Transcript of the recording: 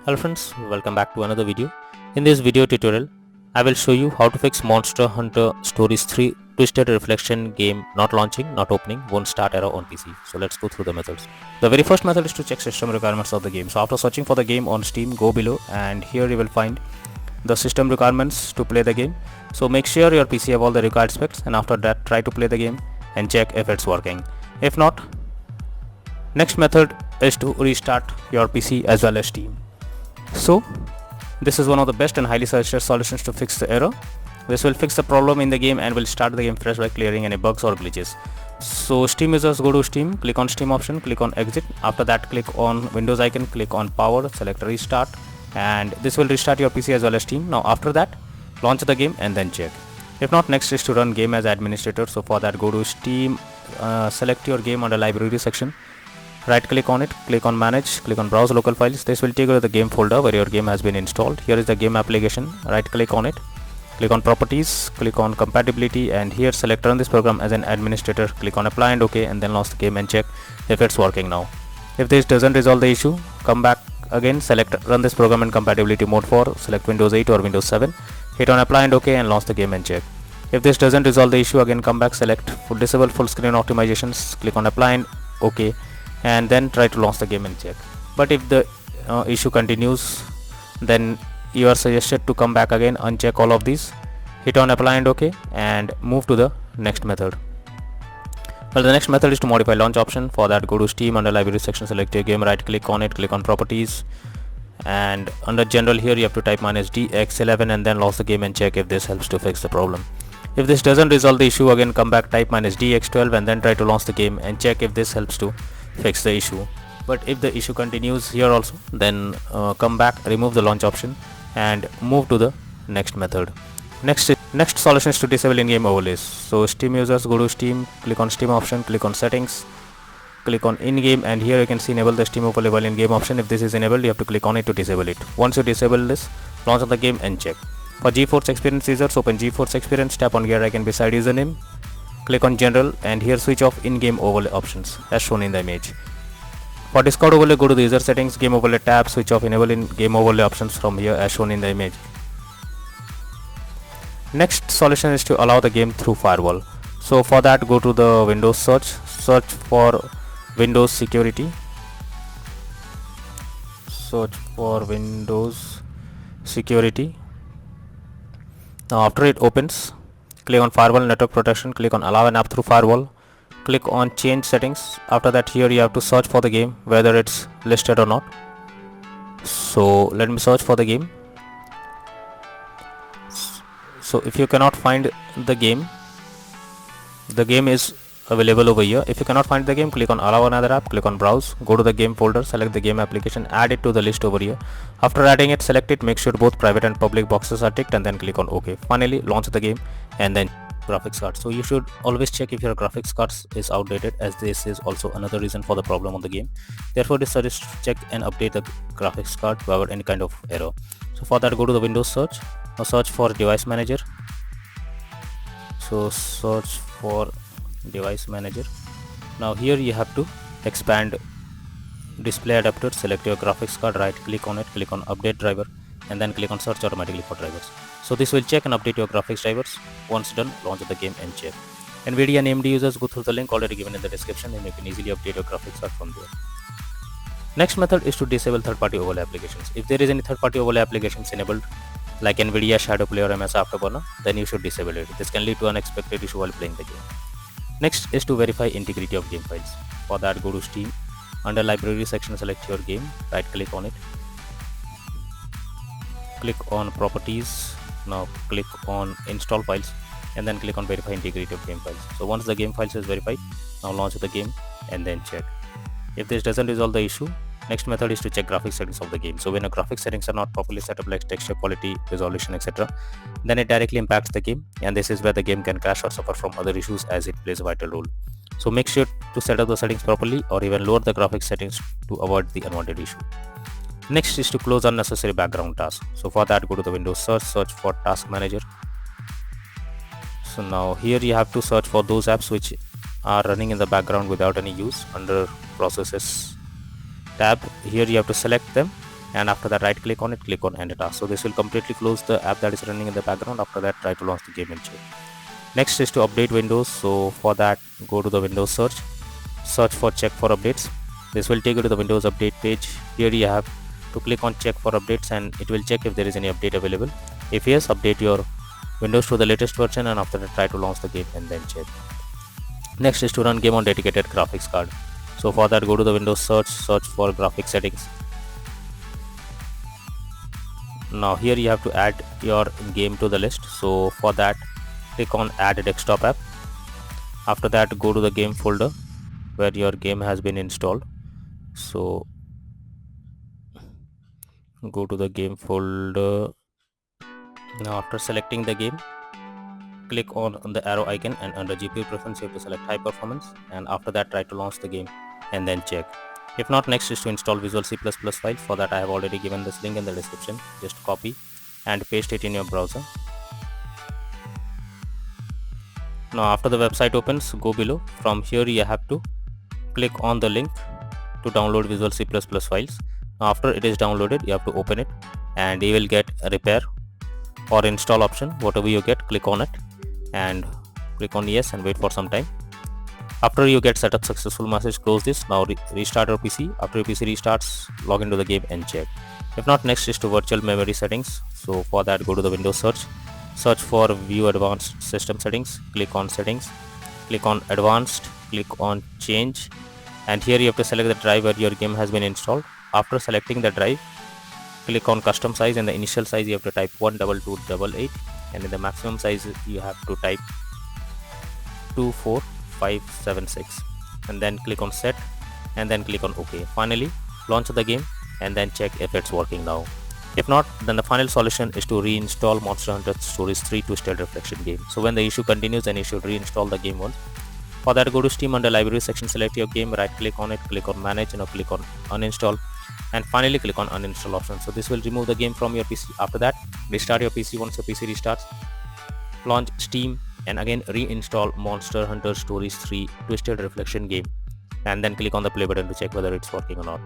Hello friends, welcome back to another video. In this video tutorial, I will show you how to fix Monster Hunter Stories 3 Twisted Reflection game not launching, not opening, won't start error on PC. So let's go through the methods. The very first method is to check system requirements of the game. So after searching for the game on Steam, go below and here you will find the system requirements to play the game. So make sure your PC have all the required specs, and after that try to play the game and check if it's working. If not, next method is to restart your PC as well as Steam. So this is one of the best and highly suggested solutions to fix the error. This will fix the problem in the game and will start the game fresh by clearing any bugs or glitches. So Steam users, go to Steam, click on Steam option, click on exit. After that click on Windows icon, click on power, select restart, and this will restart your PC as well as Steam. Now after that launch the game and then check. If not, next is to run game as administrator. So for that go to Steam, select your game under library section. Right click on it, click on manage, click on browse local files. This will take you to the game folder where your game has been installed. Here is the game application. Right click on it, click on properties, click on compatibility, and here select run this program as an administrator. Click on apply and OK, and then launch the game and check if it's working now. If this doesn't resolve the issue, come back again, select run this program in compatibility mode 4, select Windows 8 or Windows 7, hit on apply and OK and launch the game and check. If this doesn't resolve the issue, again come back, select disable full screen optimizations, click on apply and OK, and then try to launch the game and check. But if the issue continues, then you are suggested to come back again, uncheck all of these, hit on apply and OK, and move to the next method. Well, the next method is to modify launch option. For that go to Steam, under library section select your game, right click on it, click on properties, and under general here you have to type -DX11 and then launch the game and check if this helps to fix the problem. If this doesn't resolve the issue, again come back, type -DX12 and then try to launch the game and check if this helps to fix the issue. But if the issue continues here also, then come back, remove the launch option and move to the next method. Next solution is to disable in-game overlays. So Steam users, go to Steam, click on Steam option, click on settings, click on in-game, and here you can see enable the Steam overlay while in-game option. If this is enabled, you have to click on it to disable it. Once you disable this, launch the game and check. For GeForce Experience users, open GeForce Experience, tap on gear icon beside username, click on general, and here switch off in-game overlay options as shown in the image. For Discord overlay, go to the user settings, game overlay tab, switch off enable in-game overlay options from here as shown in the image. Next solution is to allow the game through Firewall. So for that go to the Windows search for Windows security, search for Windows security. Now after it opens, click on Firewall network protection, click on allow an app through Firewall, click on change settings. After that here you have to search for the game whether it's listed or not. So let me search for the game. So if you cannot find the game is available over here. If you cannot find the game, click on allow another app, click on browse, go to the game folder, select the game application, add it to the list over here. After adding it, select it, make sure both private and public boxes are ticked, and then click on OK. Finally launch the game and then graphics card. So you should always check if your graphics cards is outdated, as this is also another reason for the problem on the game. Therefore it is suggested to check and update the graphics card to avoid any kind of error. So for that go to the Windows search, now search for device manager. So search for device manager. Now here you have to expand display adapter, select your graphics card, right click on it, click on update driver, and then click on search automatically for drivers. So this will check and update your graphics drivers. Once done, launch the game and check. NVIDIA and AMD users, go through the link already given in the description and you can easily update your graphics card from there. Next method is to disable third-party overlay applications. If there is any third-party overlay applications enabled like NVIDIA Shadow Play or MS Afterburner, then you should disable it. This can lead to unexpected issue while playing the game. Next is to verify integrity of game files. For that go to Steam, under library section select your game, right click on it, click on properties, now click on install files, and then click on verify integrity of game files. So once the game files is verified, now launch the game and then check. If this doesn't resolve the issue, next method is to check graphics settings of the game. So when your graphics settings are not properly set up, like texture quality, resolution, etc., then it directly impacts the game, and this is where the game can crash or suffer from other issues as it plays a vital role. So make sure to set up the settings properly or even lower the graphics settings to avoid the unwanted issue. Next is to close unnecessary background tasks. So for that go to the Windows search for task manager. So now here you have to search for those apps which are running in the background without any use. Under processes tab, here you have to select them and after that right click on it, click on end task. So this will completely close the app that is running in the background. After that, try to launch the game and check. Next is to update Windows. So for that, go to the Windows search for check for updates. This will take you to the Windows update page. Here you have to click on check for updates, and it will check if there is any update available. If yes, update your Windows to the latest version, and after that try to launch the game and then check. Next is to run game on dedicated graphics card. So for that, go to the Windows search for graphics settings. Now here you have to add your game to the list. So for that, click on add desktop app. After that, go to the game folder where your game has been installed. So go to the game folder. Now after selecting the game, click on the arrow icon, and under GPU preference you have to select high performance, and after that try to launch the game and then check. If not, next is to install Visual C++ file. For that I have already given this link in the description. Just copy and paste it in your browser. Now after the website opens, go below. From here you have to click on the link to download Visual C++ files. Now after it is downloaded, you have to open it, and you will get a repair or install option. Whatever you get, click on it and click on yes and wait for some time. After you get setup successful message, close this. Now restart your PC. After your PC restarts, log into the game and check. If not, next is to virtual memory settings. So for that, go to the Windows search for view advanced system settings, click on settings, click on advanced, click on change, and here you have to select the drive where your game has been installed. After selecting the drive, click on custom size. In the initial size you have to type 12288, and in the maximum size you have to type 24576, and then click on set and then click on OK. Finally, launch the game and then check if it's working now. If not, then the final solution is to reinstall Monster Hunter Stories 3 Twisted Reflection game. So when the issue continues, then you should reinstall the game once. For that, go to Steam, under library section, select your game, right click on it, click on manage, and click on uninstall, and finally click on uninstall option. So this will remove the game from your PC. After that, restart your PC. Once your PC restarts, launch Steam and again reinstall Monster Hunter Stories 3 Twisted Reflection game, and then click on the play button to check whether it's working or not.